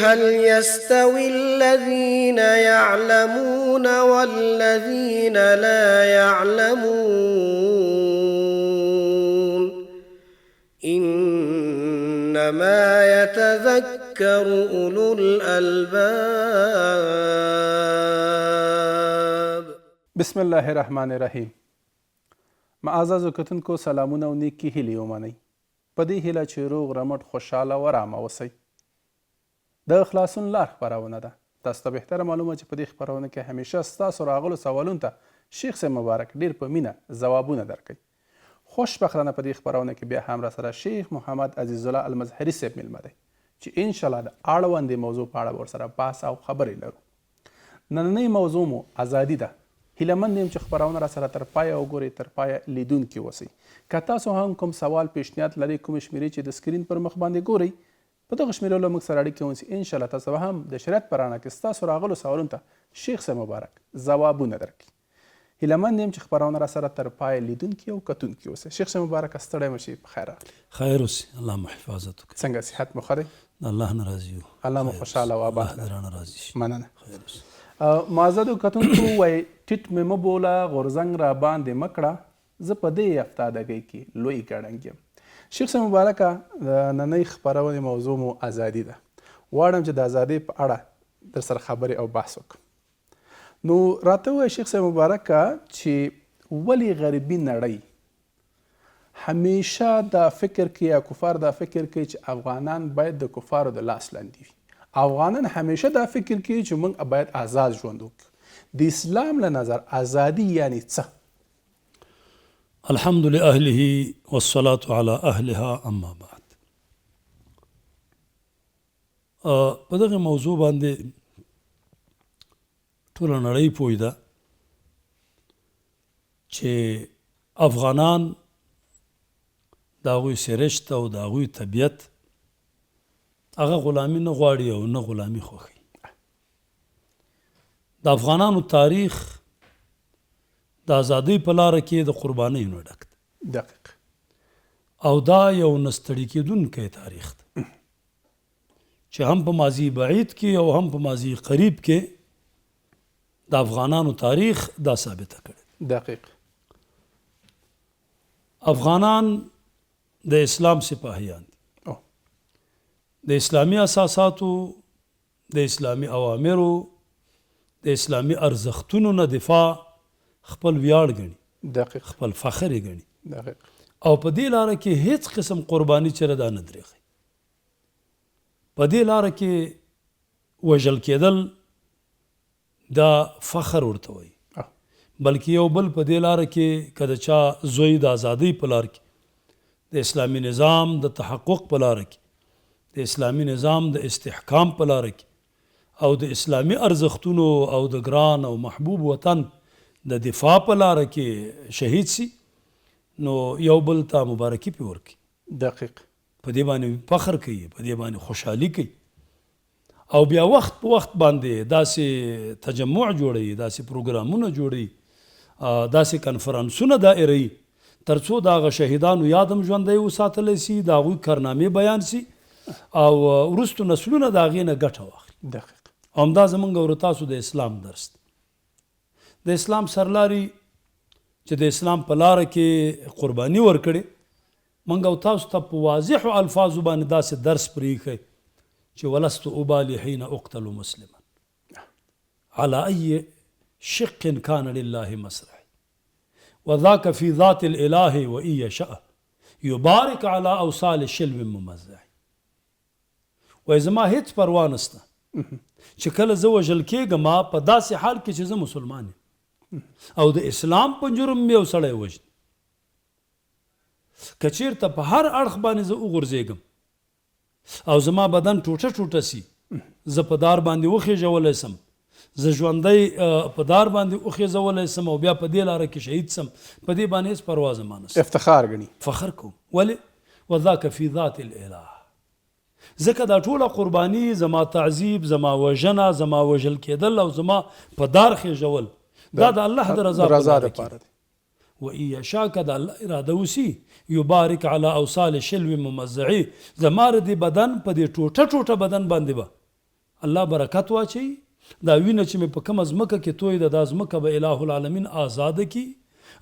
هل يستوي الذين يعلمون والذين لا يعلمون إنما يتذكر أولو الألباب. بسم الله الرحمن الرحیم. معزز کتونکو سلامونه او نیکی هیلې ومنئ. په دې هیله چې روغ رمټ خوشحاله و ارامه اوسئ. د خلاصون لار خپرونه ده. تاسو ته بهتره معلومه چې په دې خپرونه کې همیشه ستاسو راغلو سوالونو ته شیخ صاحب مبارک ډېر په مینه ځوابونه درکوي. خوشبختانه په دې خپرونه کې بیا هم راسره شیخ محمد عزیز الله المظهري صاحب میلمه دی چې انشاءالله د اړوندې موضوع په اړه به ورسره بحث او خبرې لرو. نننۍ موضوع مو ازادي ده. هیلهمند یم چې خپرونه راسره تر پایه وګورئ، تر پایه لیدونکي اوسئ. که تاسو هم کوم سوال پیشنهاد لرئ، کومې شمېرې چې د سکرین پر مخ باندې ګورئ، په دغه شمېرو له موږ سره اړیکې ونیسئ. انشاءالله تاسو به هم د شریعت په رڼا کې ستاسو راغلو سوالونو ته شیخ صاحب مبارک ځوابونه درکړي. هیلهمند یم چې خپرونه راسره تر پایه لیدونکي او کتونکي اوسئ. شیخ صاحب مبارک ستړی مه شئ، په خیر راغلئ. خیر اوسئ، الله مو حفاظت وکړي. څنګه صحت مو ښه دی؟ د الله نه راضي یو. الله مو خوشحاله او آباد الله درانه راضي شي. مننه. خیر اوسئ. معززو کتونکو وایي ټیټ مې مه بوله غورځنګ را باندې مه کړه، زه په دې افتادګۍ کې لوی ګړنګ یم. شیخ صاحب مبارکه، د نننۍ خپرونې موضوع مو ازادي ده. غواړم چې د ازادۍ په اړه در سره خبرې او بحث وکړم. نو راته ووایه شیخ صاحب مبارکه چې ولې غربي نړۍ همیشه دا فکر کوي یا کفار دا فکر کوي چې افغانان باید د کفارو د لاس لاندې وي. افغانان همیشه دا فکر کوي چې موږ باید آزاد ژوند وکړو. د اسلام له نظر ازادي یعنی څه؟ الحمد لأهله والصلاة على أهلها اما بعد. په دغه موضوع باندې ټوله نړۍ پوه ده چې افغانان د هغوی سرشت او د هغوی طبیعت هغه غلامي نه غواړي او نه غلامي خوښوي. د افغانانو تاریخ د ازادۍ په لاره کې د قربانیو نه ډک دی. دقیق. او دا یو نه ستړي کېدونکی تاریخ دی چې هم په ماضي بعید کې او هم په ماضي قریب کې د افغانانو تاریخ دا ثابته کړې. دقیق. افغانان د اسلام سپاهیان دي. د اسلامي اساساتو، د اسلامي اوامرو، د اسلامي ارزښتونو نه دفاع خپل ویاړ ګڼي. دقیق. خپل فخر یې ګڼي. دقیق. او په دې لاره کې هیڅ قسم قرباني چېرې دا نه درېږي. په دې لاره کې وژل کېدل دا فخر ورته وایي. بلکې یو بل په دې لاره کې که د چا زوی د ازادۍ په لاره کې، د اسلامي نظام د تحقق په لاره کې، د اسلامي نظام د استحکام په لاره کې او د اسلامي ارزښتونو او د ګران او محبوب وطن د دفاع په لاره کې شهید سي، نو یو بل ته مبارکي پې ورکړي. دقیق. په دې باندې فخر کوي، په دې باندې خوشحالي کوي. او بیا وخت په وخت باندې داسې تجمع جوړوي، داسې پروګرامونه جوړوي، داسې کنفرانسونه دایروي تر څو د هغه شهیدانو یاد هم ژوندی وساتلی سي، د هغوی کارنامې بیان سي او وروستو نسلونه د هغې نه ګټه واخلي. دقیق. همدا زمونږ او تاسو د اسلام درس دی. د اسلام سرلاري چې د اسلام په لاره کې قرباني ورکړې، موږ او تاسو ته په واضحو الفاظو باندې داسې درس پرېښی چې ولست ابالي حين اقتل مسلما على أي شق كان لله مسرعي وذاك في ذات الإله وإن يشاء يبارك على أوصال شلو ممزعي. وای زما هیڅ پروا نشته چې کله زه وژل کېږم په داسې حال کې چې زه مسلمان یم او د اسلام په جرم مې یو سړی وژني. که چېرته په هر اړخ باندې زه وغورځېږم او زما بدن ټوټه ټوټه سي، زه په دار باندې وخېژولی سم، زه ژوندی په دار باندې وخېژولی سم او بیا په دې لاره کې شهید سم، په دې باندې هېڅ پروا زما نشته. افتخار ګڼي. فخر کوم. ولې؟ وذاک فی ذات الاله. ځکه دا ټوله قرباني، زما تعذیب، زما وژنه، زما وژل کېدل او زما په دار خېژول، دا د الله د رضا لپاره دی. وإن یشاء که د الله اراده وسي یبارک علی اوصال شلو ممزعي، زما د بدن په دې ټوټه ټوټه بدن باندې به الله برکت واچوي. دا وینه چې مې په کومه ځمکه کې توی ده دا ځمکه به الہ العالمین آزاده کي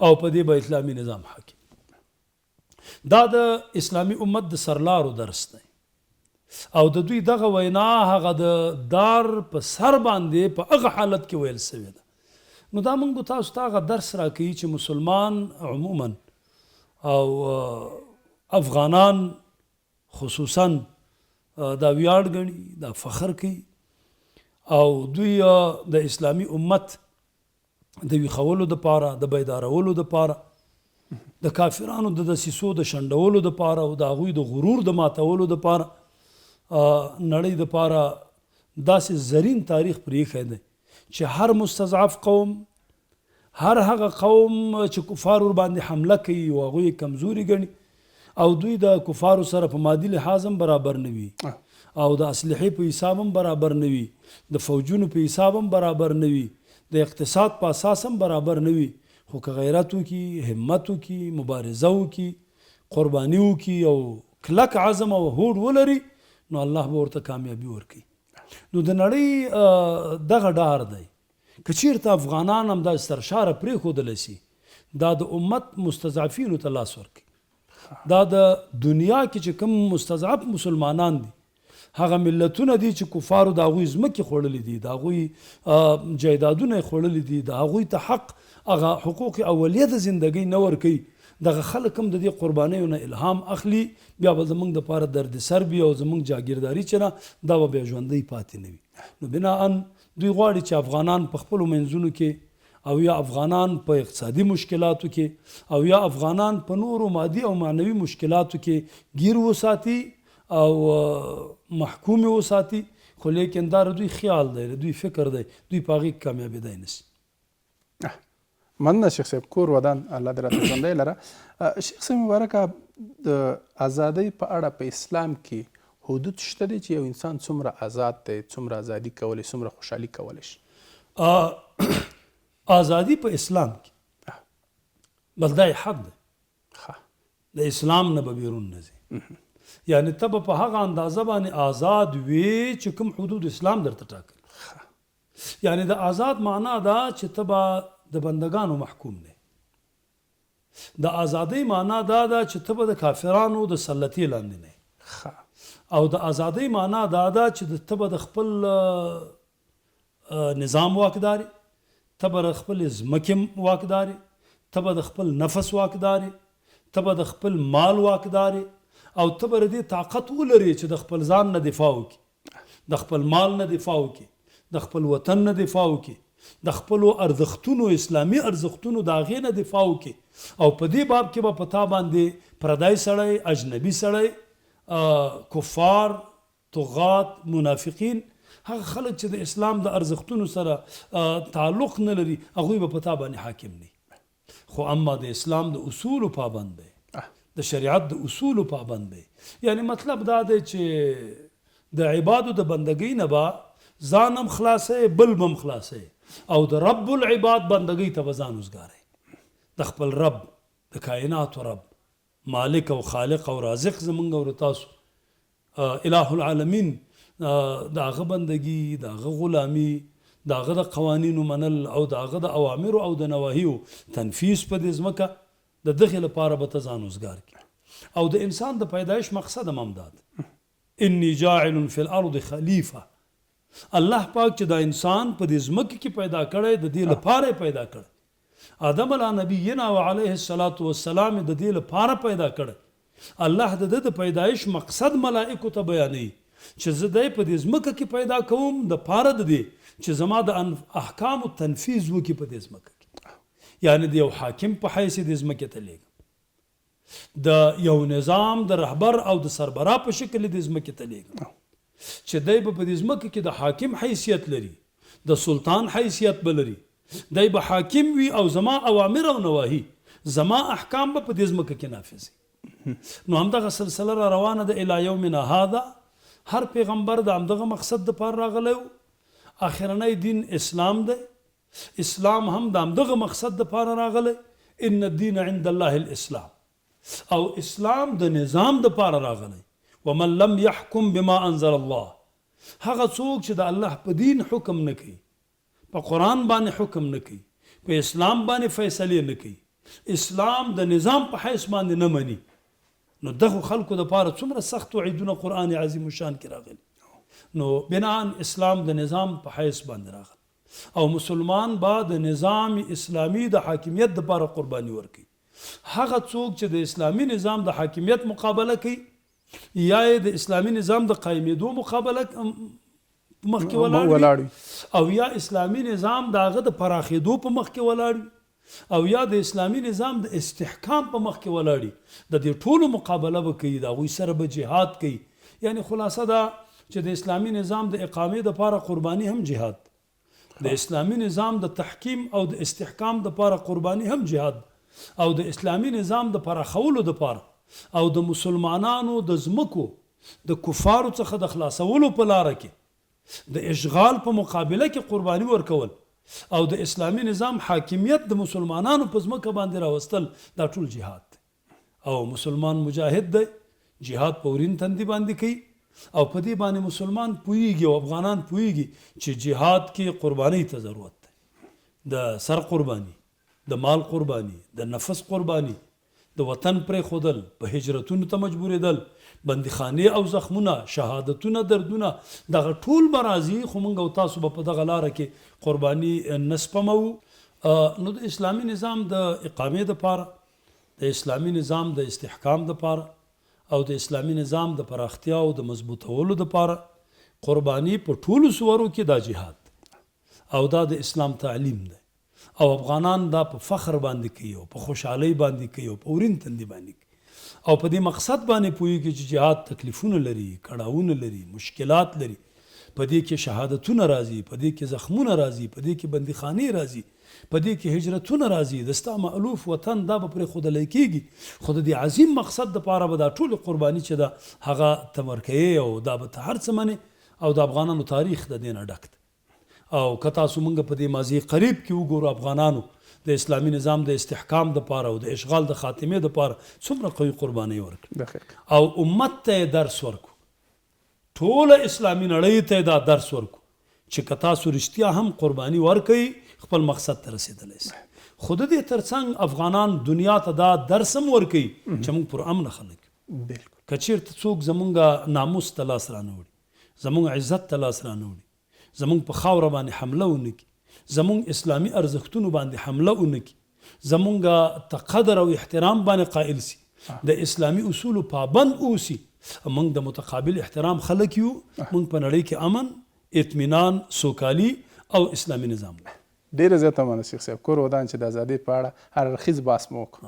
او په دې به اسلامي نظام حاکم. دا د اسلامي امت د سرلارو درس دی او د دوی دغه وینا هغه د دار په سر باندې په هغه حالت کې ویل سوې ده. نو دا موږ تاسو ته هغه درس راکوي چې مسلمان عموما او افغانان خصوصا دا ویاړ ګڼي، دا فخر کوي او دوی د اسلامي امت د ویښولو دپاره، د بیدارولو دپاره، د کافرانو د دسیسو د شنډولو دپاره او د هغوی د غرور د ماتولو دپاره نړۍ دپاره داسې زرین تاریخ پرېښی دی چې هر مستضعف قوم، هر هغه قوم چې کفار ور باندې حمله کوي او هغوی کمزوري ګڼي او دوی د کفارو سره په مادي لحاظ هم برابر نه وي او د اسلحې په حساب هم برابر نه وي، د فوجونو په حساب هم برابر نه وي، د اقتصاد په اساس هم برابر نه وي، خو که غیرت وکړي، همت وکړي، مبارزه وکړي، قرباني وکړي او کلک عزم او هوډ ولري نو الله به ورته کامیابي ورکوي. نو د نړۍ دغه ډار دی که چیرته افغانان هم دا سرشاره پرېښودلی شي دا د امت مستضعفینو ته لاس ورکوي. دا د دنیا کې چې کوم مستضعف مسلمانان دي هغه ملتونه دي چې کفارو د هغوی ځمکې خوړلي دي، د هغوی جایدادونه یې خوړلي دي، د هغوی ته حق هغه حقوق اولیه د زندګۍ نه ورکوي. دغه خلک هم د دې قربانیو نه الهام اخلي، بیا به زموږ دپاره دردسر وي او زموږ جاګیرداري چې نه دا به بیا ژوندی پاتې نه وي. نو بناً دوی غواړي چې افغانان په خپلو منځونو کې او یا افغانان په اقتصادي مشکلاتو کې او یا افغانان په نورو مادي او معنوي مشکلاتو کې گیر وساتي او محکوم وساتي، خو لیکن دا دوی خیال دی، دوی فکر دی، دوی په هغې کې کامیابېدی نه شي. مننه شیخ صاحب، کور ودان الله دې راته ژوندی لره. شیخ صاحب مبارکه، د ازادۍ په اړه په اسلام کې حدود شته دی چې یو انسان څومره آزاد دی، څومره ازادي کولی، څومره خوشحالي کولی شي؟ ازادي په اسلام کې بس دا حد دی، د اسلام نه به بیرون نه ځي. یعنی ته به په هغه اندازه باندې آزاد وي چې کوم حدود اسلام درته ټاکل. یعنی د آزاد معنا دا چې ته به د بندگانو محکوم نه. د ازادۍ معنا دا ده چې ته به د کافرانو د سلطې لاندې نه. او د ازادۍ معنا دا ده چې ته به د خپل نظام واکداري، ته به د خپل ځمکې واکداري، ته به د خپل نفس واکداري، ته به د خپل مال واکداري او ته به د دې طاقت ولري چې د خپل ځان نه دفاع وکړي، د خپل مال نه دفاع وکړي، د خپل وطن نه دفاع وکړي، د خپلو ارزښتونو، اسلامي ارزښتونو د هغې نه دفاع وکړي. او په دې باب کې به په تا باندې پردی سړی، اجنبي سړی، کفار، طغات، منافقین، هغه خلک چې د اسلام د ارزښتونو سره تعلق نه لري هغوی به په تا باندې حاکم نه. خو اما د اسلام د اصولو پابند دی، د شریعت د اصولو پابند دی. یعنی مطلب دا دی چې د عبادو د بندګۍ نه به ځان هم خلاصوي، بل به هم خلاصوي او د رب العباد بندګۍ ته به ځان وزګاروي. د خپل رب، د کائناتو رب، مالک او خالق او رازق زمونږ او تاسو الہ العالمین، د هغه بندګي، د هغه غلامي، د هغه د قوانینو منل او د هغه د اوامرو او د نواهیو تنفیذ په دې ځمکه د دغې لپاره به ته ځان وزګار کړي. او د انسان د پیدایش مقصد هم همدا ده، انی جاعل فی الارض خلیفه. الله پاک چې دا انسان په دې ځمکه کې پیدا کړی د دې لپاره پیدا کړی. آدم علی نبینا و علیه الصلاة والسلام د دې لپاره پیدا کړی. الله د د پیدایش مقصد ملائکو ته بیانوي چې زه دی په دې ځمکه کې پیدا کوم د پاره د دې چې زما د احکامو تنفیذ وکړي په دې ځمکه کې. یعنی د یو حاکم په حیث دې ځمکې ته لیږم، د یو نظام د رهبر او د سربرا په شکل دې ځمکې ته لیږم چې دی به په دې ځمکه کې د حاکم حیثیت لري، د سلطان حیثیت به لري، دی به حاکم وي او زما اوامر او نواهی، زما احکام به په دې ځمکه کې نافذ وي. نو همدغه سلسله را روانه ده الی یومنا هذا. هر پیغمبر د همدغه مقصد دپاره راغلی و. آخرنی دین اسلام دی، اسلام هم د همدغه مقصد دپاره راغلی، ان الدین عند الله الاسلام. او اسلام د نظام دپاره راغلی، ومن لم يحكم بما انزل الله. هغه څوک چې د الله په دین حکم نه کوي، په قرآن باندې حکم نه کوي، په اسلام باندې فیصلې نه کوي، اسلام د نظام په حیث باندې نه مني، نو دغه خلکو دپاره څومره سخت وعیدونه قرآن عظیم الشان کې راغلي. نو بناً اسلام د نظام په حیث باندې راغلی او مسلمان با د نظام اسلامی د حاکمیت دپاره قرباني ورکوي. هغه څوک چې د اسلامی نظام د حاکمیت مقابله کوي یا د اسلامی نظام د قائمېدو مقابله مخکې ولاړ او یا اسلامی نظام د هغه د پراخېدو په مخکې ولاړ او یا د اسلامی نظام د استحکام په مخکې ولاړ، د دې ټولو مقابله به کوي، د هغوی سره به جهاد کوي. یعنی خلاصه دا چې د اسلامی نظام د اقامې دپاره قرباني هم جهاد، د اسلامی نظام د تحکیم او د استحکام دپاره قرباني هم جهاد، او د اسلامی نظام د پراخولو دپاره او د مسلمانانو د ځمکو د کفارو څخه د خلاصولو په لاره کې د اشغال په مقابله کې قرباني ورکول او د اسلامی نظام حاکمیت د مسلمانانو په ځمکه باندې راوستل، دا ټول جهاد دی. او مسلمان مجاهد دی، جهاد په ورین تندي باندې کوي او په دې باندې مسلمان پوهیږي او افغانان پوهیږي چې جهاد کې قرباني ته ضرورت دی، د سر قرباني، د مال قرباني، د نفس قرباني، د وطن پرې خودل، په هجرتونو ته مجبورېدل، بندیخانې او زخمونه، شهادتونه، دردونه، دغه ټول به راځي، خو موږ او تاسو به په دغه لاره کې قرباني نه سپموو. نو د اسلامي نظام د اقامې دپاره، د اسلامي نظام د استحکام دپاره او د اسلامي نظام د پراختیا او د مضبوطولو دپاره قرباني په ټولو صورو کې دا جهاد او دا د اسلام تعلیم دی او افغانان دا په فخر باندې کوي او په خوشحالۍ باندې کوي او په ورین تندي باندې کوي او په دې مقصد باندې پوهیږي چې جهاد تکلیفونه لري، کړاوونه لري، مشکلات لري، په دې کې شهادتونه راځي، په دې کې زخمونه راځي، په دې کې بندیخانې راځي، په دې کې هجرتونه راځي، د ستا مألوف وطن دا به پرې ښودلی کېږي، خو د دې عظیم مقصد دپاره به دا ټولې قرباني چې ده هغه ته ورکوې او دا به ته هر څه منې او د افغانانو تاریخ د دې نه ډک دی. او که تاسو موږ په دې ماضي قریب کې وګورو، افغانانو د اسلامي نظام د استحکام دپاره او د اشغال د خاتمې دپاره څومره قوي قربانۍ ورکړي او امت ته یې درس ورکو، ټوله اسلامي نړۍ ته یې دا درس ورکو چې که تاسو رښتیا هم قرباني ورکوئ خپل مقصد ته رسېدلی سئ. خو د دې ترڅنګ افغانان دنیا ته دا درس هم ورکوي چې موږ پر امن خلک یو. که چېرته څوک زمونږ ناموس ته لاس رانه وړي، زمونږ عزت ته لاس رانه وړي، زمونږ په خاوره باندې حمله ونه کړي، زمونږ اسلامي ارزښتونو باندې حمله ونه کړي، زمونږ ته قدر او احترام باندې قائل سي، د اسلامي اصولو پابند اوسي، موږ د متقابل احترام خلک یو، موږ په نړۍ کې امن، اطمینان، سوکالي او اسلامي نظام دی. ډیره زیاته مننه شیخ صاحب. کور ودان چې د ازادۍ په اړه هر اړخیز بحث مو وکړ.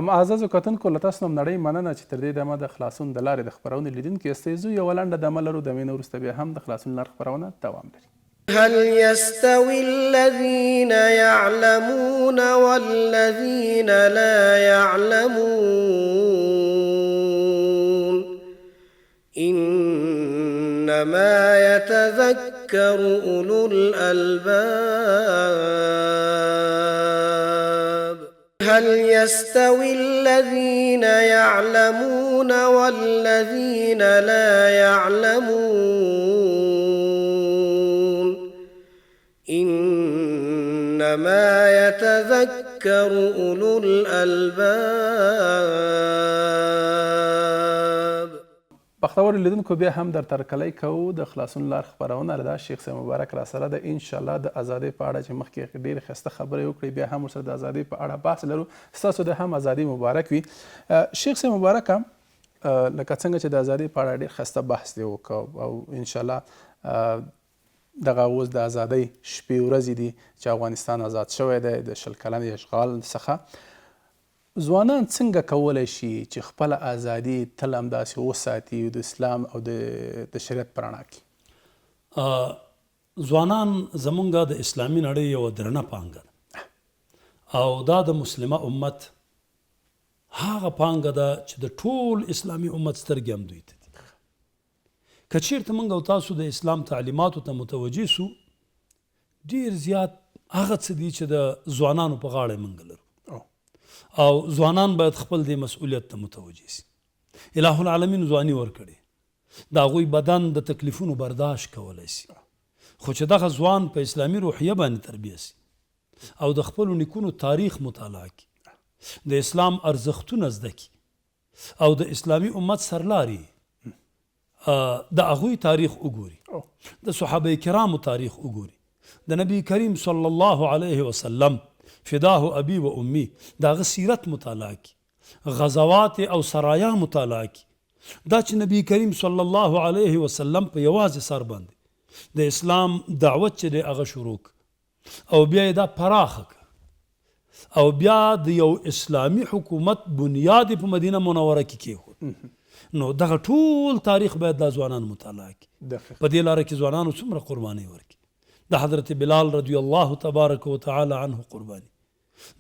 معززو کتونکو له تاسو نه نړۍ مننه چې تر دې دمه د خلاصون د لارې د خپرونې لیدونکي یاستئ. زه یوه لنډه دمه لرو، دمې نه وروسته بیا هم د خلاصون لار خپرونه دوام لري. هل يستوي الذين يعلمون والذين لا يعلمون إنما يتذكر أولو الألباب. هل يستوي الذين يعلمون والذين لا يعلمون إنما يتذكر أولو الألباب. بختور لیدونکو بیا هم در ترکلی کوو د خلاصون لار خپرونه له شیخ صاحب مبارک را سره ده. انشاءالله د ازادۍ په اړه چې مخکې ډېرې ښایسته خبرې وکړې، بیا هم ورسره د ازادۍ په اړه بحث لرو. ستاسو د هم ازادۍ مبارک وي. شیخ صاحب مبارک لکه څنګه چې د ازادۍ په اړه ډېر ښایسته بحث دی وکړو او انشاءالله دغه اوس د ازادۍ شپې ورځې دي چې افغانستان آزاد شوی دی د 20 کلنې اشغال څخه. ځوانان څنګه کولی شي چې خپله ازادي تل همداسې وساتي د اسلام او د شریعت په رڼا کې؟ ځوانان زمونږ د اسلامي نړۍ یوه درنه پانګه ده او دا د مسلمه امت هغه پانګه ده چې د ټول اسلامي امت سترګې هم دوی ته دي. که چېرته موږ او تاسو د اسلام تعلیماتو ته متوجه سو، ډېر زیات هغه څه دي چې د ځوانانو په غاړه موږ لرو او ځوانان باید خپل د مسؤلیت ته متوجه سي. الہ العالمین ځواني ورکړې د هغوی بدن د تکلیفونو برداشت کولی شي، خو چې دغه ځوان په اسلامي روحیه باندې تربیه شي او د خپلو نیکونو تاریخ مطالعه کړي، د اسلام ارزښتونه زده کړي او د اسلامي امت سرلاري د هغوی تاریخ وګوري، د صحابه کرامو تاریخ وګوري، د نبی کریم صلی الله علیه وسلم فداه ابي و امي د هغه سیرت مطالعه کړي، غزوات او سرایا مطالعه کړي، دا چې نبی کریم صلی الله علیه وسلم په یوازې سر باندې د اسلام دعوت چې دی هغه شروع او بیا یې دا پراخه او بیا د یو اسلامي حکومت بنیاد په مدینه منوره کې کېښود، نو دغه ټول تاریخ باید دا ځوانان مطالعه کړي. په دې لاره کې ځوانانو څومره قربانۍ ورکړي، د حضرت بلال رضی الله تبارک وتعالی عنه قرباني،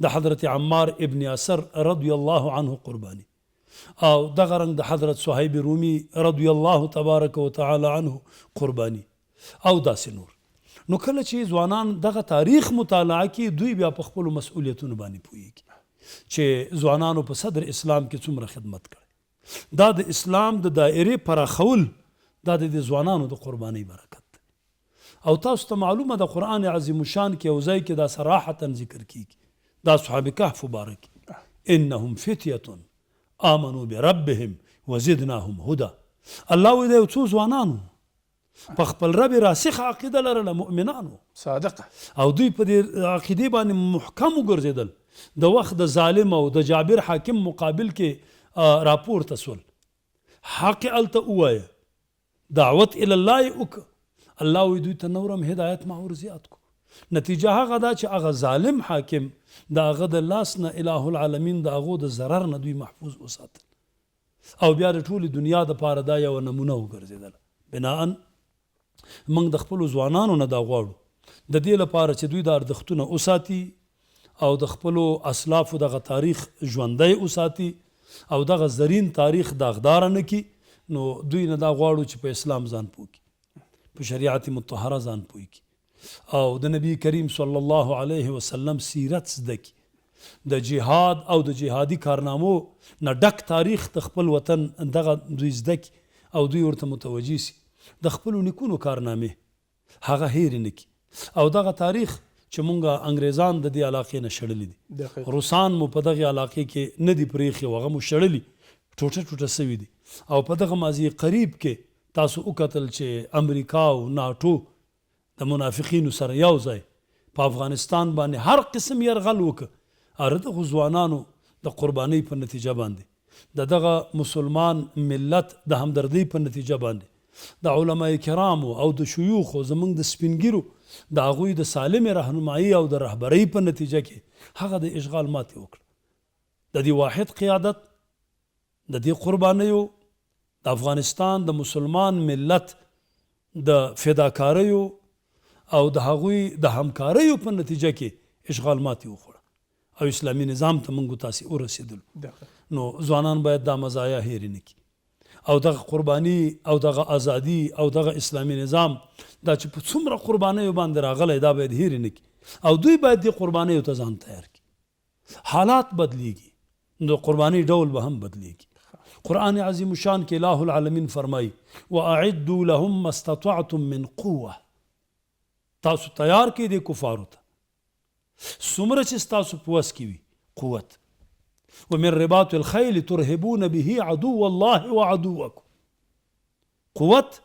د حضرت عمار ابن یاسر رضی الله عنه قرباني، او دغه رنګ د حضرت صہیب رومی رضی الله تبارک وتعالی عنه قرباني او داسې نور. نو کله چې ځوانان دغه تاریخ مطالعه کړي، دوی بیا په خپلو مسؤلیتونو باندې پوهیږي چې ځوانانو په صدر اسلام کې څومره خدمت کړی، دا د اسلام د دایرې پراخول دا د ځوانانو د قربانۍ برکت دی. او تاسو ته معلومه د قرآن عظیم شان کې یو ځای کې دا صراحتا ذکر کیږي، دا اصحاب کهف مبارک انهم فتیة آمنوا بربهم وزدناهم هدى. الله وی دا یو څو ځوانانو په خپل رب راسخه عقیده لرله، مؤمنانو صادقه، او دوی په دې عقیدې باندې محکم وګرځېدل، د وخت د ظالم او د جابر حاکم مقابل کې راپورته سول، حق هلته ووایه، دعوت الی الله یې وکړه، الله وی دوی ته نورم هدایت معور زیات کو. نتیجه هغه دا چې هغه ظالم حاکم د هغه د لاس نه اله العالمین د هغو د ضرر نه دوی محفوظ وساتل، او بیا د ټولې دنیا دپاره دا یوه نمونه وګرځېدله. بناءً موږ د خپلو ځوانانو نه دا غواړو د دې لپاره چې دوی د ارزښتونه وساتي او د خپلو اسلافو دغه تاریخ ژوندی وساتي او دغه زرین تاریخ داغداره نه کړي، نو دوی نه دا غواړو چې په اسلام ځان پوه کړي، په شریعت مطهره ځان پوه کړي او د نبی کریم صلی الله علیه وسلم سیرت زده کړي، د جهاد او د جهادي کارنامو نه ډک تاریخ د خپل وطن دغه دوی زده کړي او دوی ورته متوجه سي، د خپلو نیکونو کارنامې هغه هېرې نه کړي. او دغه تاریخ چې مونږ انګریزان د دې علاقې نه شړلي دي، روسان مو په دغې علاقې کې نه دي پرېښي، هغه مو شړلي، ټوټه ټوټه سوي دي. او په دغه ماضي قریب کې تاسو وکتل چې امریکا او ناټو د منافقینو سره یو ځای په افغانستان باندې هر قسم یرغل وکړه، اره دغو ځوانانو د قربانۍ په نتیجه باندې، د دغه مسلمان ملت د همدردۍ په نتیجه باندې، د علماء کرامو او د شیوخو زمونږ د سپینګیرو د هغوی د سالم رهنمایي او د رهبرۍ په نتیجه کې هغه د اشغال ماتې وکړه. د دې واحد قیادت، د دې قربانیو، د افغانستان د مسلمان ملت د فداکاریو او د هغوی د همکاریو په نتیجه کې اشغال ماتې وخوړه او اسلامي نظام ته موږ تاسې ورسېدلو. نو ځوانان باید دا مزایا هېرې نه کړي او دغه قرباني او دغه ازادي او دغه اسلامي نظام دا چې په څومره قربانیو باندې راغلی دا باید هېرې نه کړي او دوی باید دې قربانیو ته ځان تیار کړي. حالات بدلیږي، د قرباني ډول به هم بدلیږي. قرآن عظیم شان کې الہ العالمین فرمایي وَأَعِدُّوا لَهُم مَّا اسْتَطَعْتُم مِّن قُوَّةٍ، تاسو تیار کړئ دې کفارو ته څومره چې ستاسو په وس کې وي قوت. ومن رباط الخیل ترهبون به عدو الله وعدوکم، قوت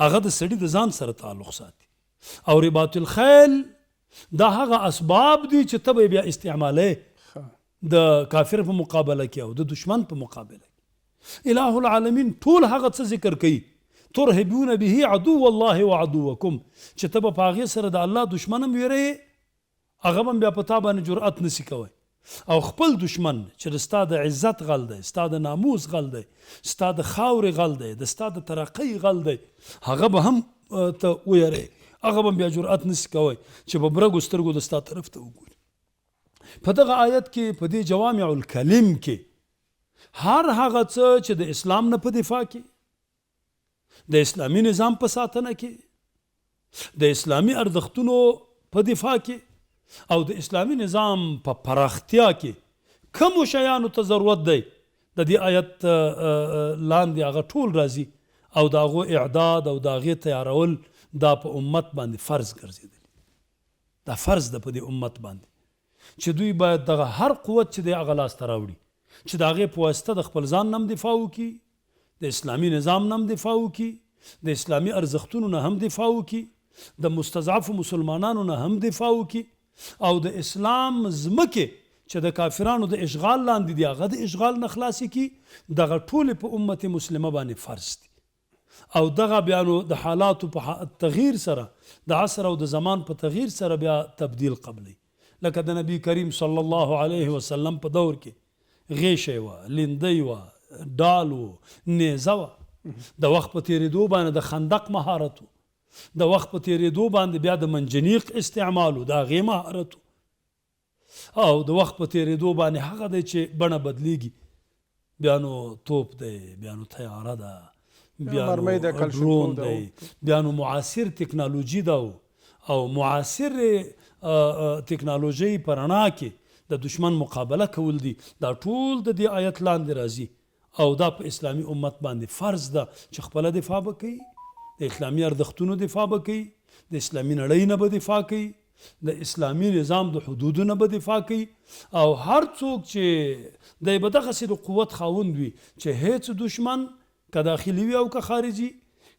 هغه د سړي د ځان سره تعلق ساتي، او رباط الخیل دا هغه اسباب دي چې ته به بیا استعماله د کافر په مقابله کې او د دشمن په مقابله کې. الہ العالمین ټول هغه څه ذکر کوي ترهبون به عدو الله وعدوکم چې ته به په هغې سره د الله دشمن هم ویرې، هغه هم بیا په تا باندې جرأت نسي کوی، او خپل دشمن چې ستا د عزت غل دی، ستا د ناموس غل دی، ستا د خاورې غل دی، د ستا د ترقۍ غل دی، هغه به هم ته ویرې، هغه به بیا جرأت نسي کوی چې په برګو سترګو د ستا طرف ته وګوري. په دغه آیت کې په دې جوامع الکلم کې هر هغه څه چې د اسلام نه په دفاع کې، د اسلامي نظام په ساتنه کې، د اسلامي ارزښتونو په دفاع کې او د اسلامي نظام په پراختیا کې کومو شیانو ته ضرورت دی، د دې آیت لاندې هغه ټول راځي او د هغو اعداد او د هغې تیارول دا په امت باندې فرض ګرځېدلي. دا فرض ده په دې امت باندې چې دوی باید دغه هر قوت چې دی هغه لاسته راوړي چې د هغې په واسطه د خپل ځان نه هم دفاع وکړي، د اسلامي نظام نه هم دفاع وکړي، د اسلامي ارزښتونو نه هم دفاع وکړي، د مستضعفو مسلمانانو نه هم دفاع وکړي، او د اسلام ځمکې چې د کافرانو د اشغال لاندې دي هغه د اشغال نه خلاصې کړي. دغه ټولې په امت مسلمه باندې فرض دي. او دغه بیا نو د حالاتو په تغییر سره، د عصر او د زمان په تغییر سره بیا تبدیل قبلی. لکه د نبی کریم صلی الله علیه وسلم په دور کې غیشی وه، لیندۍ وه، ډال و، نیزه وه. د وخت په تېرېدو باندې د خندق مهارت و، د وخت په تېرېدو باندې بیا د منجنیق استعمال و، د هغې مهارت و، او د وخت په تېرېدو باندې هغه دی چې بڼه بدلیږي، بیا نو توپ دی، بیا نو تیاره ده، بیا نو ډرون دی، بیا نو معاصر تکنالوژي ده او معاصر تکنالوژۍ په رڼا کې د دشمن مقابله کول دي. دا ټول د دې آیت لاندې راځي او دا په اسلامي امت باندې فرض ده چې خپله دفاع به کوي، د اسلامي ارزښتونو دفاع به کوي، د اسلامي نړۍ نه به دفاع کوي، د اسلامي نظام د حدودو نه به دفاع کوي. او هر څوک چې دی به دغسې د قوت خاوند وي چې هیڅ دشمن که داخلي وي او که خارجي،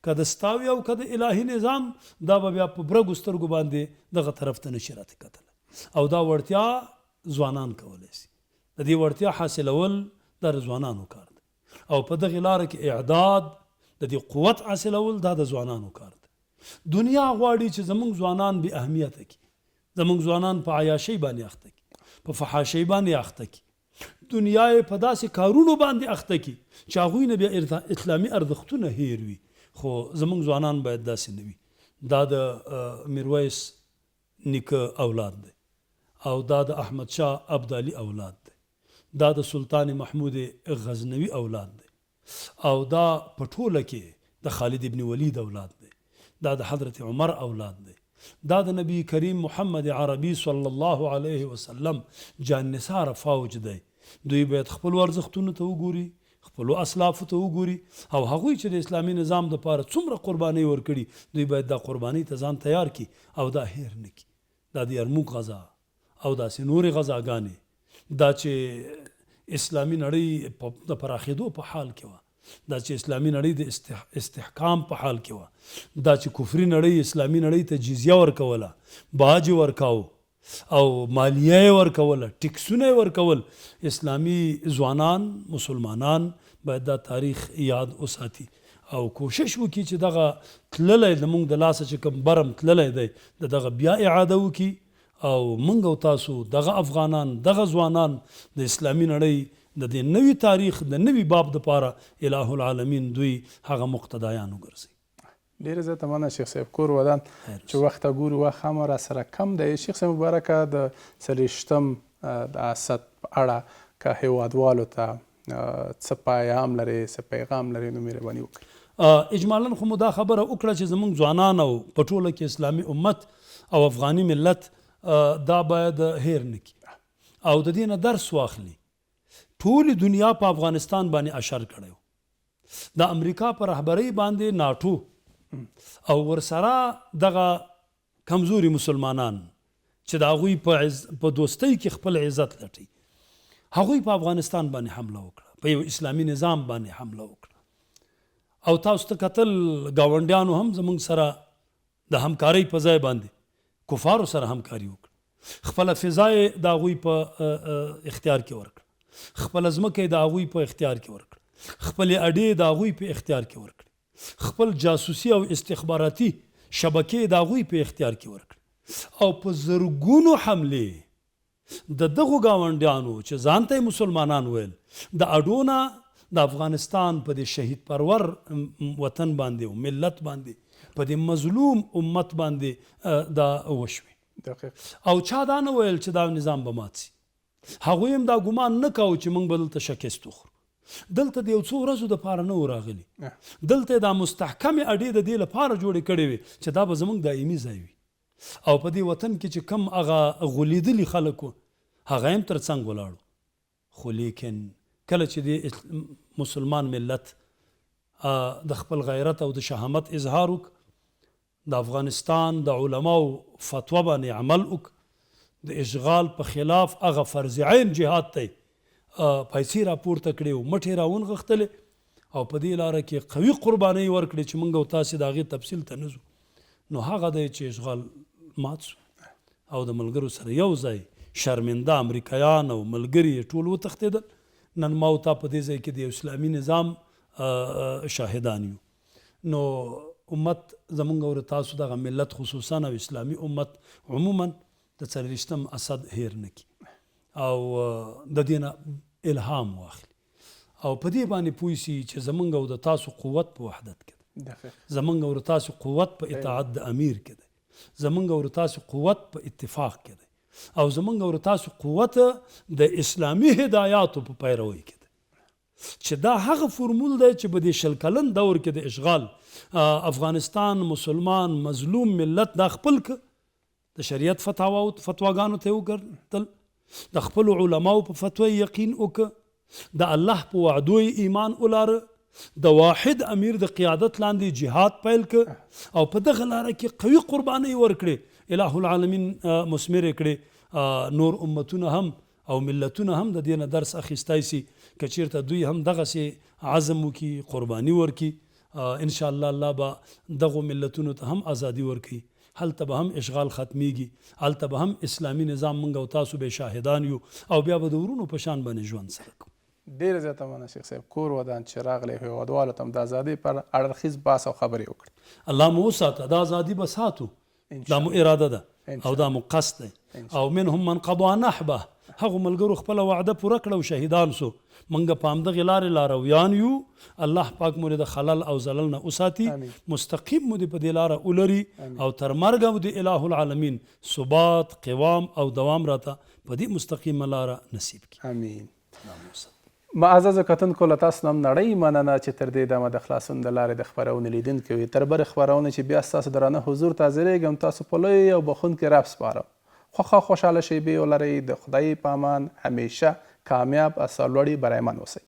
که د ستا وي او که د الهي نظام، دا به بیا په برګو سترګو باندې دغه طرف ته نشي راته کتلی. او دا وړتیا ځوانان کولی شي. د دې وړتیا حاصلول دا د ځوانانو کار دی، او په دغې لاره کې اعداد د دې قوت حاصلول دا د ځوانانو کار دی. دنیا غواړي چې زموږ ځوانان بې اهمیته کړي، زموږ ځوانان په عیاشۍ باندې اخته کړي، په فحاشۍ باندې اخته کړي، دنیا یې په داسې کارونو باندې اخته کړي چې هغوی نه بیا اسلامي ارزښتونه هیر وي. خو زموږ ځوانان باید داسې نه وي. دا د میرویس نیکه اولاد دی، او دا د احمد شاه ابدالي اولاد دی، دا د سلطان محمود غزنوي اولاد دی، او دا په ټوله کې د خالد ابن ولید اولاد دی، دا د حضرت عمر اولاد دی، دا د نبی کریم محمد عربي صلی الله علیه وسلم جان نثار فوج دی. دوی باید خپلو ارزښتونو ته وګوري، خپلو اسلافو ته وګوري، او هغوی چې د اسلامي نظام دپاره څومره قربانۍ ورکړي دوی باید دا قربانۍ ته ځان تیار کړي او دا هیر نه کړي. دا د یرموک غزا او داسې نورې غزاګانې، دا چې اسلامي نړۍ د پراخېدو په حال کې وه، دا چې اسلامي نړۍ د استحکام په حال کې وه، دا چې کفري نړۍ اسلامي نړۍ ته جزیه ورکوله، باج ورکاو او مالیه یې ورکوله، ټکسونه یې ورکول. اسلامي ځوانان مسلمانان باید دا تاریخ یاد وساتي او کوشش وکړي چې دغه تللی زموږ د لاسه چې کوم برم تللی دی د دغه بیا اعاده وکړي، او موږ او تاسو دغه افغانان، دغه ځوانان د اسلامي نړۍ د دې نوي تاریخ د نوي باب دپاره الہ العالمین دوی هغه مقتدایان وګرځي. ډېره زیاته مننه شیخ صاحب. کور ودان چې وخت ته ګورو وخت هم راسره کم دی. شیخ صاحب مبارکه د 40 د اسد په اړه که هیوادوالو ته څه پیغام لري، څه پیغام لري، نو مهرباني وکړئ. اجمالا خو مو دا خبره وکړه چې زموږ ځوانان او په ټوله کې اسلامي امت او افغاني ملت دا باید هیر نه کړي او د دې نه درس واخلي. ټولې دنیا په افغانستان باندې اشر کړی و، د امریکا په رهبرۍ باندې ناټو او ورسره دغه کمزوري مسلمانان چې د هغوی په دوستۍ کې خپل عزت لټي، هغوی په افغانستان باندې حمله وکړه، په یو اسلامي نظام باندې حمله وکړه. او تاسو ته کتل ګاونډیانو هم زموږ سره د همکارۍ په ځای باندې کفارو سره همکاري وکړه، خپله فضا یې د هغوی په اختیار کې ورکړه، خپله ځمکه یې د هغوی په اختیار کې ورکړه، خپلې اډې د هغوی په اختیار کې ورکړه، خپل جاسوسي او استخباراتي شبکې د هغوی په اختیار کې ورکړه، او په زرګونو حملې د دغو ګاونډیانو چې ځان ته مسلمانان ویل د اډونه د افغانستان په دې شهید پرور وطن باندې او ملت باندې په دې مظلوم امت باندې دا وشوي. او چا دا نه ویل چې دا نظام به مات سي، هغوی هم دا ګمان نه کوو چې موږ به دلته شکست وخورو. دلته د یو څو ورځو دپاره نه و راغلي، دلته دا مستحکمې اډې د دې لپاره جوړې کړې وې چې دا به زموږ دایمي ځای وي، او په دې وطن کې چې کم هغه غولیدلي خلک وو هغه هم تر څنګ ولاړو. خو لیکن کله چې د مسلمان ملت د خپل غیرت او د شهامت اظهار وک، د افغانستان د علماو فتوا باندې عمل وک، د اشغال په خلاف هغه فرض عین جهاد ته پیسې راپورته کړې او مټې راونغښتلې او په دې لاره کې قوي قربانۍ ورکړې چې موږ او تاسې د هغې تفصیل ته نه ځو. نو هغه دی چې اشغال مات شو او د ملګرو سره یو ځای شرمنده امریکایان او ملګري یې ټول وتښتېدل. نن ما او تا په دې ځای کې د اسلامي نظام شاهدان یو. نو امت زمونږ او تاسو دغه ملت خصوصا او اسلامي امت عموما د 40 اسد هیر نه کړي او د دې نه الهام واخلي او په دې باندې پوه شي چې زمونږ او د تاسو قوت په وحدت کې دی، زمونږ او تاسو قوت په اطاعت د امیر کې دی، زمونږ او تاسو قوت په اتفاق کې دی او زمونږ او تاسو قوت د اسلامي هدایاتو په پیروي کې دی. چې دا هغه فرمول دی چې په دې 20 کلن دور کې د اشغال افغانستان مسلمان مظلوم ملت دا خپل د شریعت فتواګانو ته وکړل، د خپل علماو په فتوی یقین وکړ، د الله په وعدو ایمان ولاره، د واحد امیر د قیادت لاندې جهاد پیل کړ او په دغه لاره کې قوي قربانۍ ورکړې، الہ العالمین مثمر کړې. نور امتونه هم او ملتونه هم د دې نه درس اخیستی سي که چیرته دوی هم دغسې عزم وکړي، قرباني ورکړي، انشاءالله الله به دغو ملتونو ته هم ازادي ورکړي، هلته به هم اشغال ختمیږي، هلته به هم اسلامي نظام موږ او تاسو به شاهدان یو او بیا به د ورونو په شان باندې ژوند سره کوو. ډېره زیاته مننه شیخ صاحب، کور ودان چې راغلی هېوادوالو ته هم د ازادۍ پر اړخیز بحث او خبرې وکړي. الله مو وساته، دا ازادي به ساتو، دا مو اراده ده او دا مو قصد دی او منهم من قضا نحبه، هغو ملګرو خپله وعده پوره کړه او شهیدان سو. موږ په همدغې لارې لارویان یو، الله پاک مو د خلل او زلل نه وساتي، مستقیم مو د په دې لاره ولري او تر مرګه مو د الہ العالمین ثبات قوام او دوام راته په دې مستقیمه لاره نصیب کړي. امین. معززو کتونکو له تاسو نه هم نړۍ مننه چې تر دې دمه د خلاصون د لارې د خپرونې لیدونکي وي. تر بلې خپرونې چې بیا ستاسو درانه حضور ته حاضرېږم، تاسو په لوی او بخښونکي رب سپارم. خوښه خوشحاله شیبې ولرئ. د خدای په امان همیشه کامیاب او سرلوړي برایمن اوسئ.